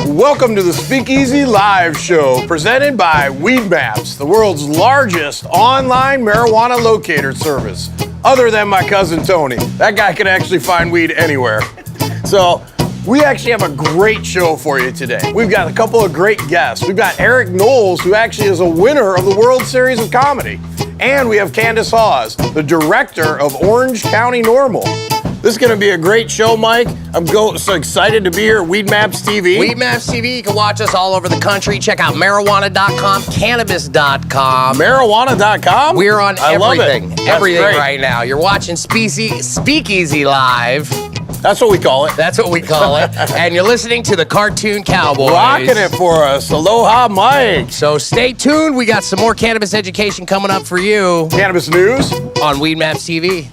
Welcome to the Speakeasy live show presented by Weedmaps, the world's largest online marijuana locator service, other than my cousin Tony. That guy can actually find weed anywhere. So we actually have a great show for you today. We've got a couple of great guests. We've got Erik Knowles, who actually is a winner of the World Series of Comedy. And we have Kandice Hawes, the director of Orange County NORML. This is going to be a great show, Mike. I'm so excited to be here at WeedmapsTV. WeedmapsTV, you can watch us all over the country. Check out marijuana.com, cannabis.com. Marijuana.com? We're on everything. Everything great. right now. You're watching Speakeasy live. That's what we call it. That's what we call it. And you're listening to the Cartoon Cowboys. Rocking it for us. Aloha, Mike. So stay tuned. We got some more cannabis education coming up for you. Cannabis news on WeedmapsTV.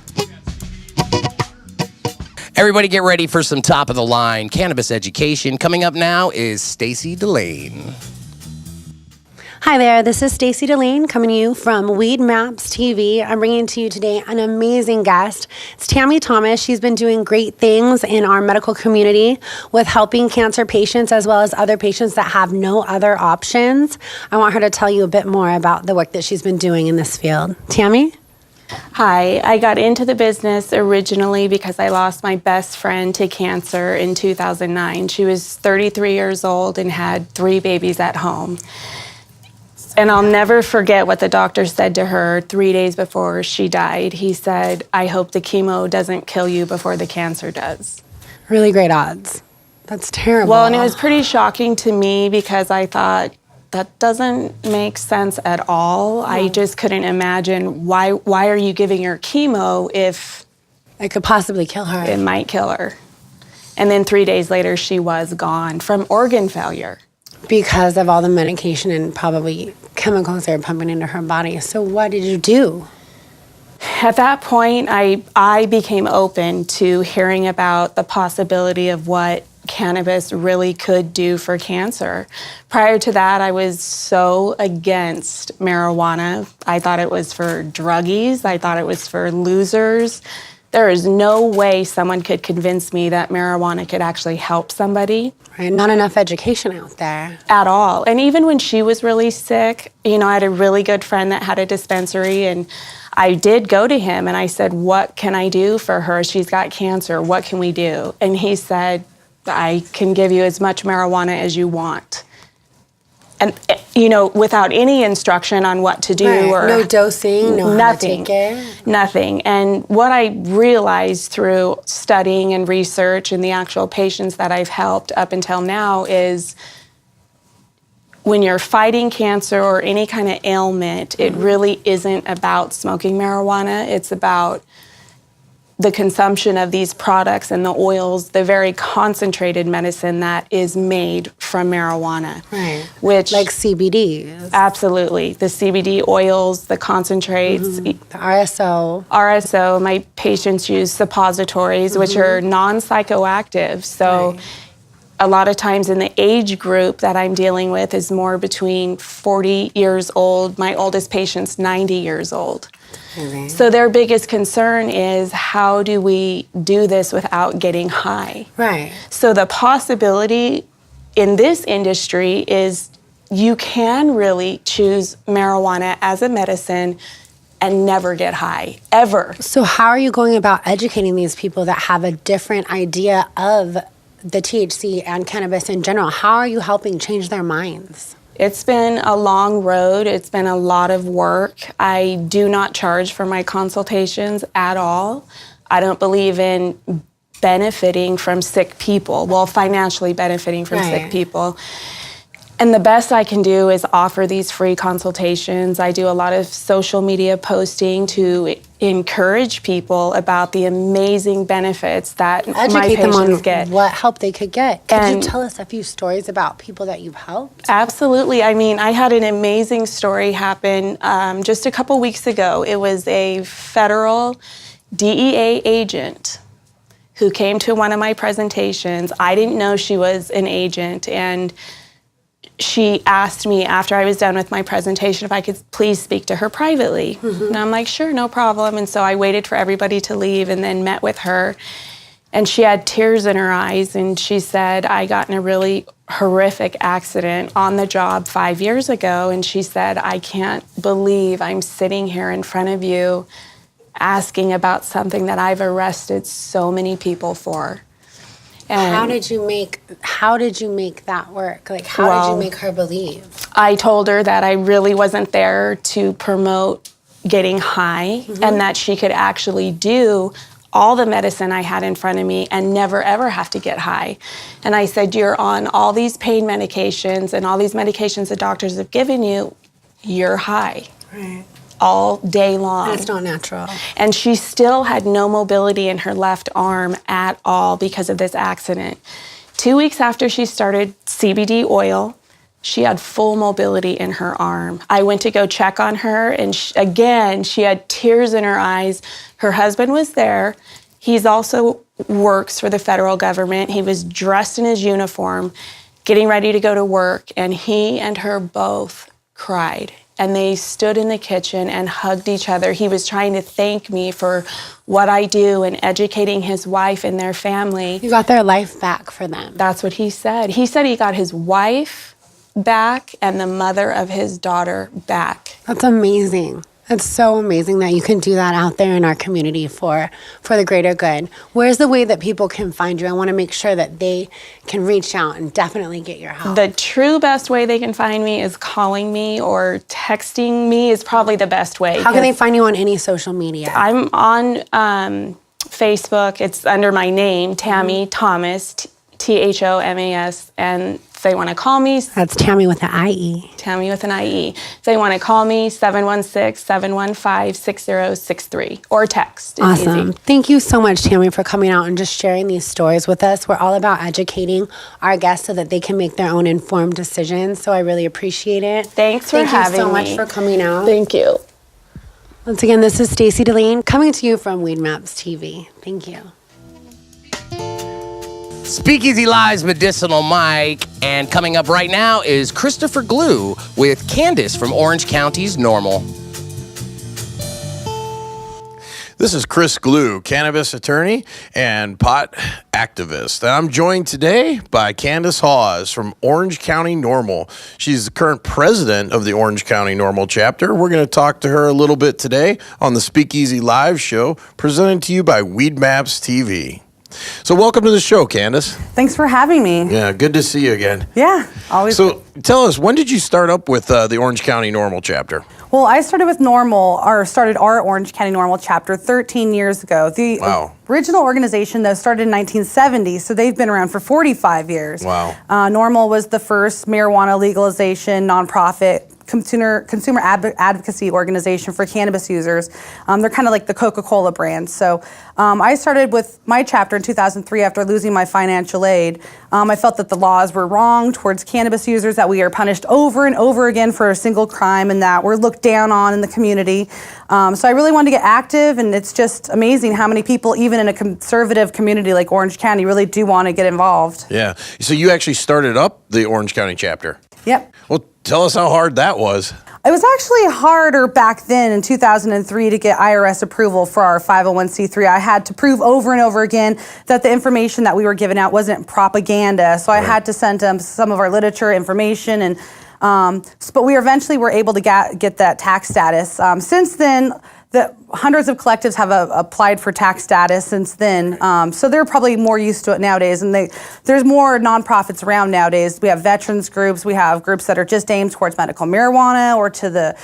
Everybody get ready for some top of the line cannabis education. Coming up now is Stacy Delane. Hi there, this is Stacy Delane coming to you from WeedmapsTV. I'm bringing to you today an amazing guest. It's Tammie Thomas. She's been doing great things in our medical community with helping cancer patients as well as other patients that have no other options. I want her to tell you a bit more about the work that she's been doing in this field. Tammie? Hi, I got into the business originally because I lost my best friend to cancer in 2009. She was 33 years old and had 3 babies at home. And I'll never forget what the doctor said to her 3 days before she died. He said, "I hope the chemo doesn't kill you before the cancer does." Really great odds. That's terrible. Well, and it was pretty shocking to me because I thought, that doesn't make sense at all. I just couldn't imagine why are you giving her chemo if it could possibly kill her. It might kill her. And then 3 days later, she was gone from organ failure. Because of all the medication and probably chemicals they were pumping into her body. So what did you do? At that point, I became open to hearing about the possibility of what cannabis really could do for cancer. Prior to that, I was so against marijuana. I thought it was for druggies. I thought it was for losers. There is no way someone could convince me that marijuana could actually help somebody. Right, not enough education out there. At all. And even when she was really sick, you know, I had a really good friend that had a dispensary, and I did go to him and I said, "What can I do for her? She's got cancer. What can we do?" And he said, "I can give you as much marijuana as you want." And, you know, without any instruction on what to do. Right. Or no dosing, no nothing, how to take it. Nothing. And what I realized through studying and research and the actual patients that I've helped up until now is when you're fighting cancer or any kind of ailment, it really isn't about smoking marijuana. It's about the consumption of these products and the oils, the very concentrated medicine that is made from marijuana. Right. Which, like CBD. Absolutely. The CBD oils, the concentrates. The RSO. RSO, my patients use suppositories, which are non-psychoactive. So right. A lot of times in the age group that I'm dealing with is more between 40 years old. My oldest patient's 90 years old. Mm-hmm. So their biggest concern is, how do we do this without getting high? Right. So the possibility in this industry is you can really choose marijuana as a medicine and never get high, ever. So how are you going about educating these people that have a different idea of the THC and cannabis in general? How are you helping change their minds? It's been a long road. It's been a lot of work. I do not charge for my consultations at all. I don't believe in benefiting from sick people, well, financially benefiting from sick people. And the best I can do is offer these free consultations. I do a lot of social media posting to encourage people about the amazing benefits that my patients get. What help they could get. Could you tell us a few stories about people that you've helped? Absolutely. I mean, I had an amazing story happen just a couple weeks ago. It was a federal DEA agent who came to one of my presentations. I didn't know she was an agent, and she asked me after I was done with my presentation if I could please speak to her privately. And I'm like, sure, no problem. And so I waited for everybody to leave and then met with her. And she had tears in her eyes, and she said, I got in a really horrific accident on the job 5 years ago, and she said, I can't believe I'm sitting here in front of you asking about something that I've arrested so many people for. And How did you make that work? Like, how did you make her believe? I told her that I really wasn't there to promote getting high, and that she could actually do all the medicine I had in front of me and never ever have to get high. And I said, you're on all these pain medications and all these medications the doctors have given you, you're high. Right. All day long. That's not natural. And she still had no mobility in her left arm at all because of this accident. 2 weeks after she started CBD oil, she had full mobility in her arm. I went to go check on her, and again, she had tears in her eyes. Her husband was there. He's also works for the federal government. He was dressed in his uniform, getting ready to go to work, and he and her both cried. And they stood in the kitchen and hugged each other. He was trying to thank me for what I do and educating his wife and their family. You got their life back for them. That's what he said. He said he got his wife back and the mother of his daughter back. That's amazing. It's so amazing that you can do that out there in our community for the greater good. Where's the way that people can find you? I want to make sure that they can reach out and definitely get your help. The true best way they can find me is calling me, or texting me is probably the best way. How can they find you on any social media? I'm on Facebook. It's under my name, Tammie Thomas, Thomas, and if they want to call me, That's Tammie with an IE. Tammie with an IE. If they want to call me, 716-715-6063, or text. It's Awesome. easy. Thank you so much, Tammie, for coming out and just sharing these stories with us. We're all about educating our guests so that they can make their own informed decisions. So I really appreciate it. Thanks for having me. Thank you so much for coming out. Thank you. Once again, this is Stacy Delane coming to you from Weedmaps TV. Thank you. Speakeasy Live's Medicinal Mike, and coming up right now is Christopher Glue with Kandice from Orange County's NORML. This is Chris Glue, cannabis attorney and pot activist. And I'm joined today by Candice Hawes from Orange County NORML. She's the current president of the Orange County NORML chapter. We're going to talk to her a little bit today on the Speakeasy Live show, presented to you by Weedmaps TV. So welcome to the show, Candice. Thanks for having me. Yeah, good to see you again. Yeah, always. So tell us, when did you start up with the Orange County NORML chapter? Well, I started with started our Orange County NORML chapter 13 years ago. The original organization, though, started in 1970, so they've been around for 45 years. Wow. NORML was the first marijuana legalization nonprofit consumer advocacy organization for cannabis users. They're kind of like the Coca-Cola brand. So I started with my chapter in 2003 after losing my financial aid. I felt that the laws were wrong towards cannabis users, that we are punished over and over again for a single crime, and that we're looked down on in the community. So I really wanted to get active, and it's just amazing how many people, even in a conservative community like Orange County, really do want to get involved. Yeah. So you actually started up the Orange County chapter. Yep. Well, tell us how hard that was. It was actually harder back then in 2003 to get IRS approval for our 501c3. I had to prove over and over again that the information that we were giving out wasn't propaganda. So I had to send them some of our literature information, and but we eventually were able to get that tax status. Since then, hundreds of collectives have applied for tax status since then, so they're probably more used to it nowadays. And there's more nonprofits around nowadays. We have veterans groups. We have groups that are just aimed towards medical marijuana or to the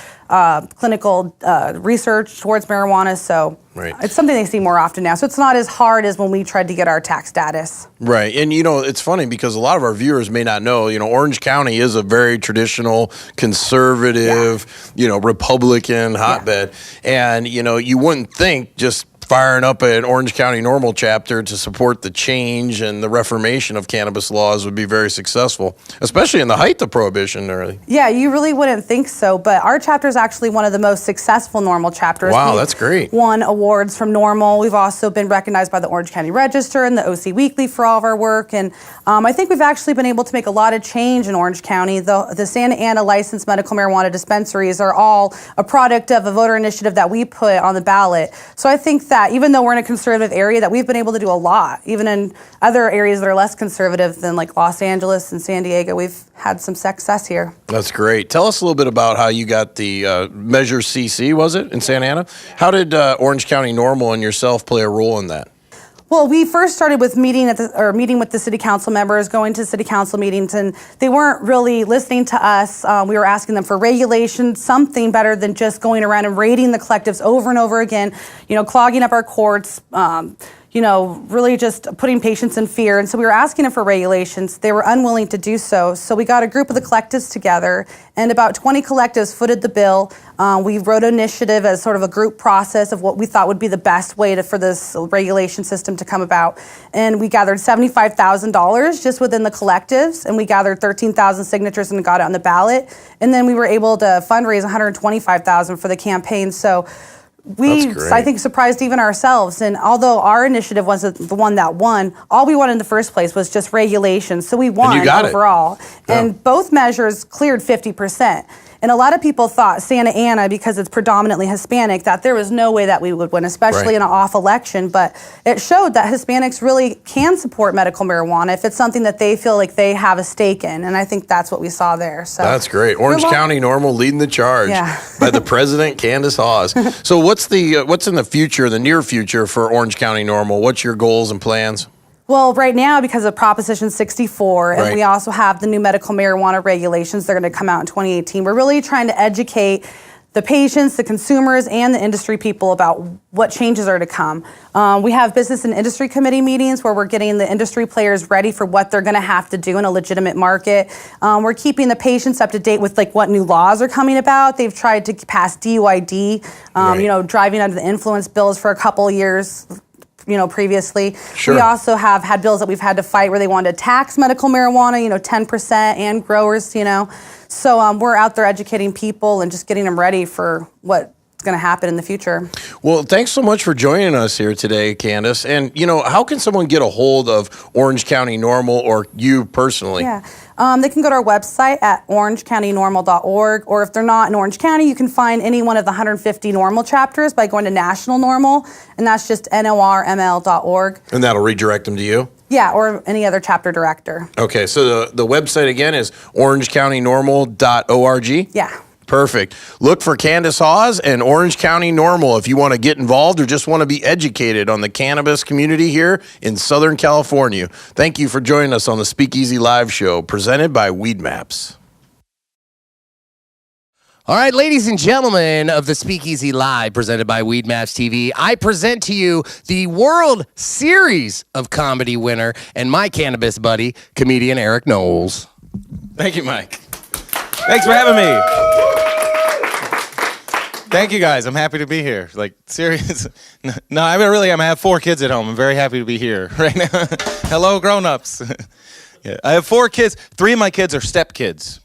clinical research towards marijuana. So it's something they see more often now. So it's not as hard as when we tried to get our tax status. Right. And, you know, it's funny because a lot of our viewers may not know, you know, Orange County is a very traditional, conservative, you know, Republican hotbed. And, you know, you wouldn't think just firing up an Orange County NORML chapter to support the change and the reformation of cannabis laws would be very successful, especially in the height of prohibition. Yeah, you really wouldn't think so, but our chapter is actually one of the most successful NORML chapters. Wow, that's great. Won awards from NORML. We've also been recognized by the Orange County Register and the OC Weekly for all of our work, and I think we've actually been able to make a lot of change in Orange County. The Santa Ana licensed medical marijuana dispensaries are all a product of a voter initiative that we put on the ballot. So I think that that even though we're in a conservative area, that we've been able to do a lot. Even in other areas that are less conservative than like Los Angeles and San Diego, we've had some success here. That's great. Tell us a little bit about how you got the Measure CC, was it, in Santa Ana? How did Orange County NORML and yourself play a role in that? Well, we first started with meeting with the city council members, going to city council meetings, and they weren't really listening to us. We were asking them for regulation, something better than just going around and raiding the collectives over and over again, clogging up our courts, really just putting patients in fear. And so we were asking them for regulations. They were unwilling to do so. So we got a group of the collectives together, and about 20 collectives footed the bill. We wrote an initiative as sort of a group process of what we thought would be the best way for this regulation system to come about. And we gathered $75,000 just within the collectives, and we gathered 13,000 signatures and got it on the ballot. And then we were able to fundraise $125,000 for the campaign. So we, I think, surprised even ourselves. And although our initiative wasn't the one that won, all we wanted in the first place was just regulation. So we won overall. And both measures cleared 50%. And a lot of people thought Santa Ana, because it's predominantly Hispanic, that there was no way that we would win, especially in an off election. But it showed that Hispanics really can support medical marijuana if it's something that they feel like they have a stake in. And I think that's what we saw there. So that's great. Orange County NORML leading the charge by the president, Candice Hawes. So what's in the future, the near future for Orange County NORML? What's your goals and plans? Well, right now, because of Proposition 64, and we also have the new medical marijuana regulations that are going to come out in 2018, we're really trying to educate the patients, the consumers, and the industry people about what changes are to come. We have business and industry committee meetings where we're getting the industry players ready for what they're going to have to do in a legitimate market. We're keeping the patients up to date with what new laws are coming about. They've tried to pass DUID, driving under the influence bills for a couple years. Previously. We also have had bills that we've had to fight where they wanted to tax medical marijuana, 10% and growers, So we're out there educating people and just getting them ready for what's going to happen in the future. Well, thanks so much for joining us here today, Candice. And, how can someone get a hold of Orange County NORML or you personally? They can go to our website at orangecountynormal.org, or if they're not in Orange County, you can find any one of the 150 NORML chapters by going to National NORML, and that's just NORML.org. And that'll redirect them to you? Yeah, or any other chapter director. Okay, so the website again is orangecountynormal.org? Yeah. Perfect. Look for Candice Hawes and Orange County NORML if you want to get involved or just want to be educated on the cannabis community here in Southern California. Thank you for joining us on the Speakeasy Live Show presented by Weedmaps. All right, ladies and gentlemen of the Speakeasy Live presented by Weedmaps TV, I present to you the World Series of Comedy winner and my cannabis buddy, comedian Erik Knowles. Thank you, Mike. Thanks for having me. Thank you, guys. I'm happy to be here. Serious. No, I have 4 kids at home. I'm very happy to be here right now. Hello, grown-ups. I have 4 kids. 3 of my kids are stepkids,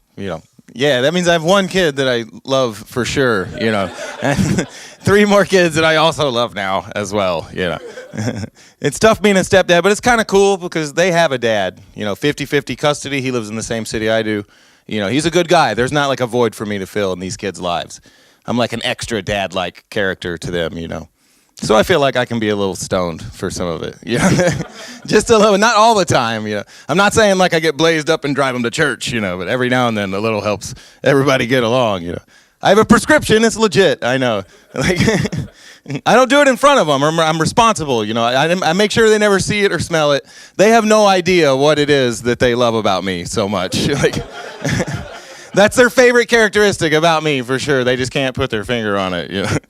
Yeah, that means I have 1 kid that I love for sure, and 3 more kids that I also love now as well, It's tough being a stepdad, but it's kind of cool because they have a dad, 50-50 custody. He lives in the same city I do. He's a good guy. There's not a void for me to fill in these kids' lives. I'm like an extra dad-like character to them, So I feel like I can be a little stoned for some of it, Just a little, not all the time, I'm not saying I get blazed up and drive them to church, but every now and then a little helps everybody get along, I have a prescription, it's legit, I know. I don't do it in front of them, I'm responsible, I make sure they never see it or smell it. They have no idea what it is that they love about me so much. That's their favorite characteristic about me, for sure. They just can't put their finger on it,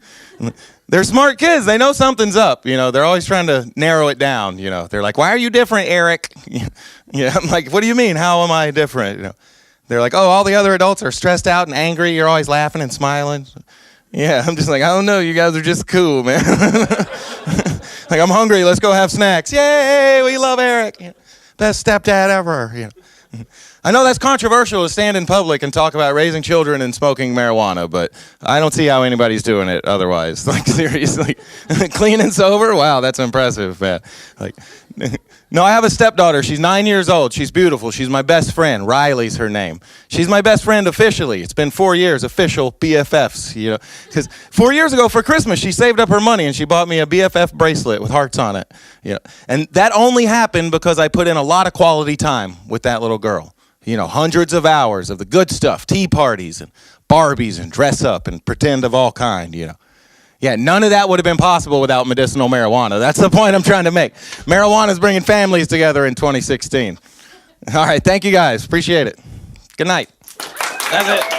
They're smart kids. They know something's up, They're always trying to narrow it down, They're like, why are you different, Erik? I'm like, what do you mean? How am I different? They're like, oh, all the other adults are stressed out and angry. You're always laughing and smiling. Yeah, I'm just like, I don't know. You guys are just cool, man. I'm hungry. Let's go have snacks. Yay, we love Erik. Best stepdad ever. I know that's controversial to stand in public and talk about raising children and smoking marijuana, but I don't see how anybody's doing it otherwise. Like, seriously. Clean and sober? Wow, that's impressive, man. Like, no, I have a stepdaughter. She's 9 years old. She's beautiful. She's my best friend. Riley's her name. She's my best friend officially. It's been 4 years, official BFFs, you know. Because 4 years ago for Christmas, she saved up her money and she bought me a BFF bracelet with hearts on it. You know. And that only happened because I put in a lot of quality time with that little girl. You know, hundreds of hours of the good stuff, tea parties and Barbies and dress up and pretend of all kind, you know. Yeah, none of that would have been possible without medicinal marijuana. That's the point I'm trying to make. Marijuana is bringing families together in 2016. All right, thank you guys. Appreciate it. Good night. That's it.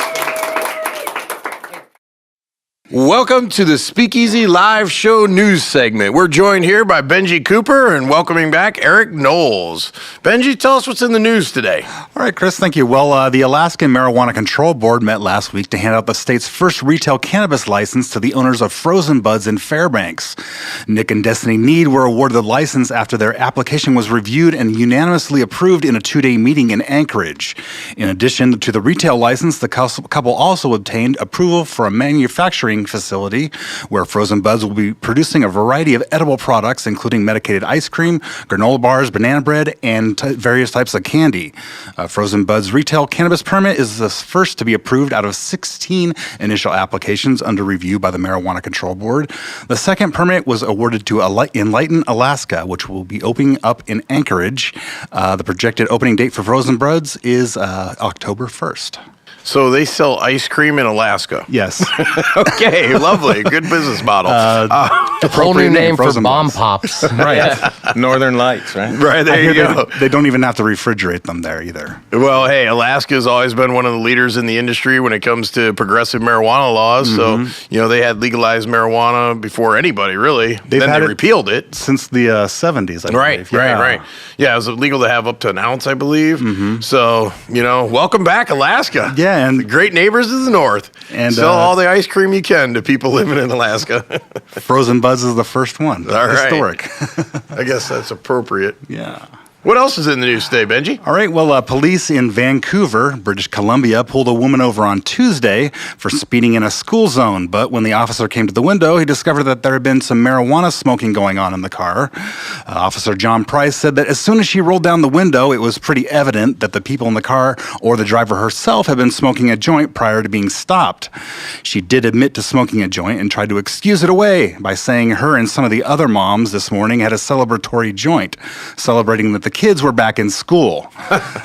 Welcome to the Speakeasy live show news segment. We're joined here by Benjie Cooper and welcoming back Erik Knowles. Benjie, tell us what's in the news today. All right, Chris, thank you. Well, the Alaskan Marijuana Control Board met last week to hand out the state's first retail cannabis license to the owners of Frozen Buds in Fairbanks. Nick and Destiny Need were awarded the license after their application was reviewed and unanimously approved in a 2-day meeting in Anchorage. In addition to the retail license, the couple also obtained approval for a manufacturing facility where Frozen Buds will be producing a variety of edible products, including medicated ice cream, granola bars, banana bread, and various types of candy. Frozen Buds' retail cannabis permit is the first to be approved out of 16 initial applications under review by the Marijuana Control Board. The second permit was awarded to Enlighten, Alaska, which will be opening up in Anchorage. The projected opening date for Frozen Buds is October 1st. So they sell ice cream in Alaska. Yes. Okay, lovely. Good business model. A whole new name for bomb pops. Right. Northern Lights, right? Right, there you go. They don't even have to refrigerate them there either. Well, hey, Alaska has always been one of the leaders in the industry when it comes to progressive marijuana laws. So, you know, they had legalized marijuana before anybody, really. Then they repealed it. Since the 70s, I believe. Right. Yeah, it was illegal to have up to an ounce, I believe. So, you know, welcome back, Alaska. Yeah, and the great neighbors to the north. And sell all the ice cream you can to people living in Alaska. Frozen Buds is the first one. All right. Historic. I guess that's appropriate. Yeah. What else is in the news today, Benjie? All right, well, police in Vancouver, British Columbia, pulled a woman over on Tuesday for speeding in a school zone. But when the officer came to the window, he discovered that there had been some marijuana smoking going on in the car. Officer John Price said that as soon as she rolled down the window, it was pretty evident that the people in the car or the driver herself had been smoking a joint prior to being stopped. She did admit to smoking a joint and tried to excuse it away by saying her and some of the other moms this morning had a celebratory joint, celebrating that the kids were back in school.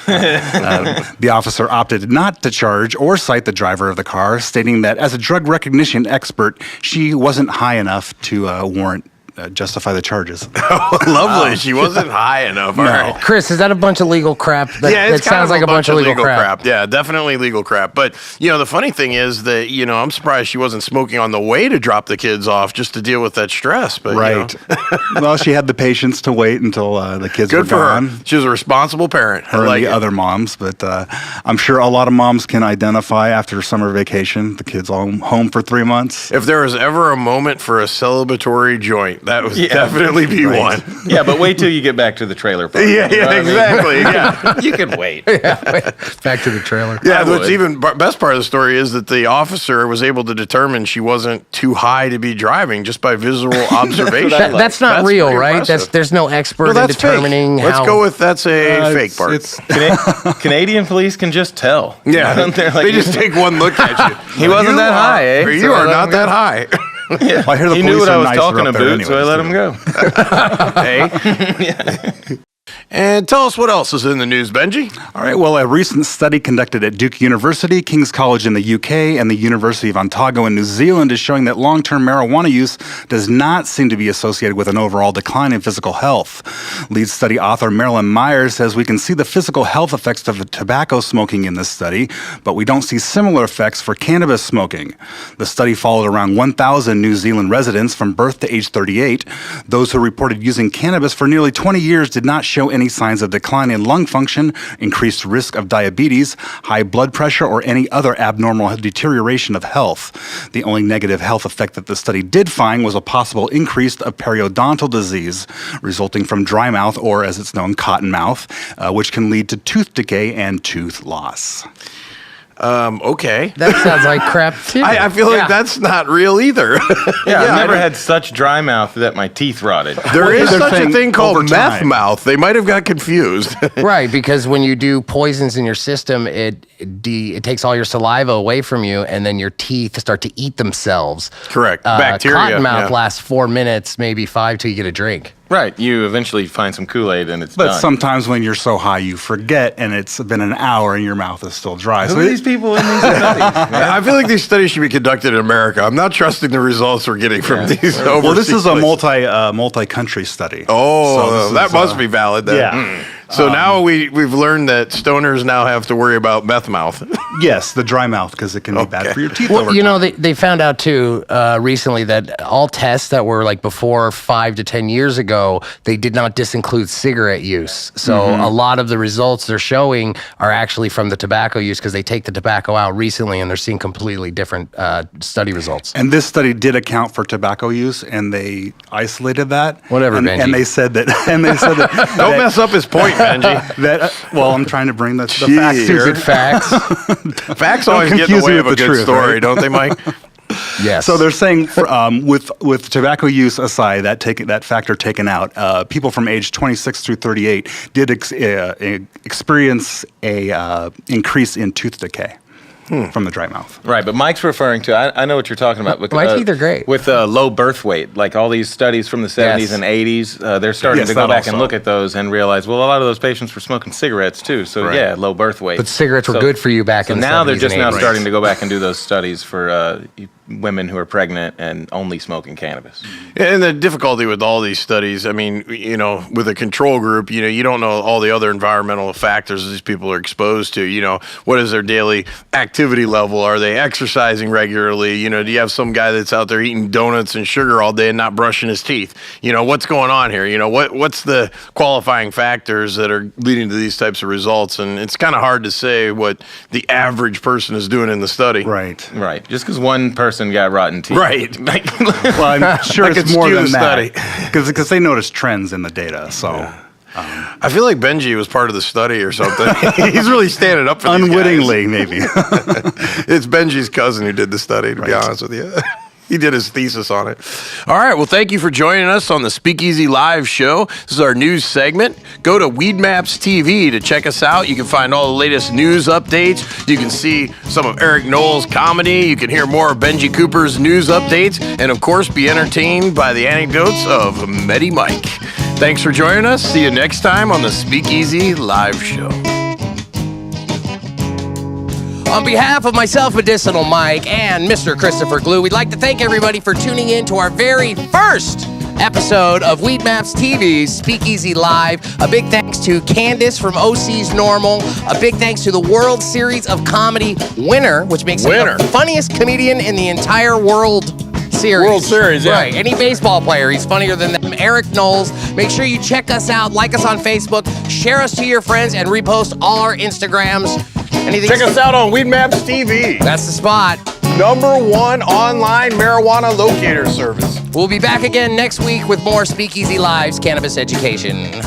The officer opted not to charge or cite the driver of the car, stating that as a drug recognition expert, she wasn't high enough to justify the charges. Lovely. She wasn't high enough. All right. Chris, is that a bunch of legal crap? It sounds like a bunch of legal crap. Yeah, definitely legal crap. But, you know, the funny thing is that, you know, I'm surprised she wasn't smoking on the way to drop the kids off just to deal with that stress. But, right. You know. Well, she had the patience to wait until the kids were gone. Her. She was a responsible parent. Her and the other moms. But I'm sure a lot of moms can identify after summer vacation, the kids all home for 3 months. If there was ever a moment for a celebratory joint, that would definitely be one. Yeah, but wait till you get back to the trailer park. Yeah, exactly. Yeah, you can wait. Back to the trailer. Yeah, what's even best part of the story is that the officer was able to determine she wasn't too high to be driving just by visual observation. That's not real, right? There's no expert in determining fake. how. Let's go with that's a fake part. Canadian police can just tell. Yeah, they just take one look at you. He wasn't that high, eh? You are not that high. Yeah. Well, I hear the he police knew what are I was nicer talking up there about, so I let him go. Hey. And tell us what else is in the news, Benjie. All right, well, a recent study conducted at Duke University, King's College in the UK, and the University of Otago in New Zealand is showing that long-term marijuana use does not seem to be associated with an overall decline in physical health. Lead study author Marilyn Myers says we can see the physical health effects of tobacco smoking in this study, but we don't see similar effects for cannabis smoking. The study followed around 1,000 New Zealand residents from birth to age 38. Those who reported using cannabis for nearly 20 years did not show any signs of decline in lung function, increased risk of diabetes, high blood pressure, or any other abnormal deterioration of health. The only negative health effect that the study did find was a possible increase of periodontal disease resulting from dry mouth, or as it's known, cotton mouth, which can lead to tooth decay and tooth loss. Okay. That sounds like crap too. I feel like that's not real either. I've never had such dry mouth that my teeth rotted. There is they're such a saying thing called over meth time. mouth. They might have got confused. Right, because when you do poisons in your system, it takes all your saliva away from you, and then your teeth start to eat themselves. Correct. Bacteria, Cottonmouth yeah. lasts 4 minutes, maybe 5, till you get a drink. Right, you eventually find some Kool-Aid and it's But done. sometimes when you're so high, you forget, and it's been an hour and your mouth is still dry. Who are these people in these studies, man? I feel like these studies should be conducted in America. I'm not trusting the results we're getting from these overseas Well, this is a places. multi-country study. Oh, So this that is, must be valid then. yeah. So now we've learned that stoners now have to worry about meth mouth. Yes, the dry mouth, because it can be bad for your teeth Well, over you time. know, they found out too recently that all tests that were like before 5 to 10 years ago, they did not disinclude cigarette use. So a lot of the results they're showing are actually from the tobacco use, because they take the tobacco out recently and they're seeing completely different study results. And this study did account for tobacco use, and they isolated that. Whatever, and, Benjie. and they said that. Don't mess up his point, Benjie. That well, I'm trying to bring the facts Jeez. here. Stupid facts. Facts always get in confuse the way me of a with the good truth, story, right? don't they, Mike? Yes. So they're saying, with tobacco use aside, that factor taken out, people from age 26 through 38 did experience a increase in tooth decay from the dry mouth. Right, but Mike's referring to, I know what you're talking about. My teeth are great. With low birth weight, like all these studies from the 70s Yes. and 80s, they're starting Yes, to go that back and also. look at those and realize, well, a lot of those patients were smoking cigarettes too. So Right. yeah, low birth weight. But cigarettes were good for you back in the now they're 70s just and now 80s. starting to go back and do those studies for women who are pregnant and only smoking cannabis. And the difficulty with all these studies, I mean, you know, with a control group, you know, you don't know all the other environmental factors these people are exposed to. You know, what is their daily activity level? Are they exercising regularly? You know, do you have some guy that's out there eating donuts and sugar all day and not brushing his teeth? You know, what's going on here? You know, what's the qualifying factors that are leading to these types of results? And it's kind of hard to say what the average person is doing in the study. Right. Right, just because one person got rotten teeth. Right. Well, I'm sure I could it's more skew than the that. Because they noticed trends in the data. So I feel like Benjie was part of the study or something. He's really standing up for these unwittingly, maybe. It's Benjie's cousin who did the study, to be honest with you. He did his thesis on it. All right. Well, thank you for joining us on the Speakeasy Live show. This is our news segment. Go to WeedmapsTV to check us out. You can find all the latest news updates. You can see some of Erik Knowles' comedy. You can hear more of Benjie Cooper's news updates. And, of course, be entertained by the anecdotes of Medi Mike. Thanks for joining us. See you next time on the Speakeasy Live show. On behalf of myself, Medicinal Mike, and Mr. Christopher Glue, we'd like to thank everybody for tuning in to our very first episode of Weedmaps TV's Speakeasy Live. A big thanks to Kandice from OC's NORML. A big thanks to the World Series of Comedy winner, which makes him the funniest comedian in the entire World Series. World Series, yeah. Right. Any baseball player, he's funnier than them. Erik Knowles. Make sure you check us out, like us on Facebook, share us to your friends, and repost all our Instagrams. Anything? Check us out on Weedmaps TV. That's the spot. #1 online marijuana locator service. We'll be back again next week with more Speakeasy Live's Cannabis Education.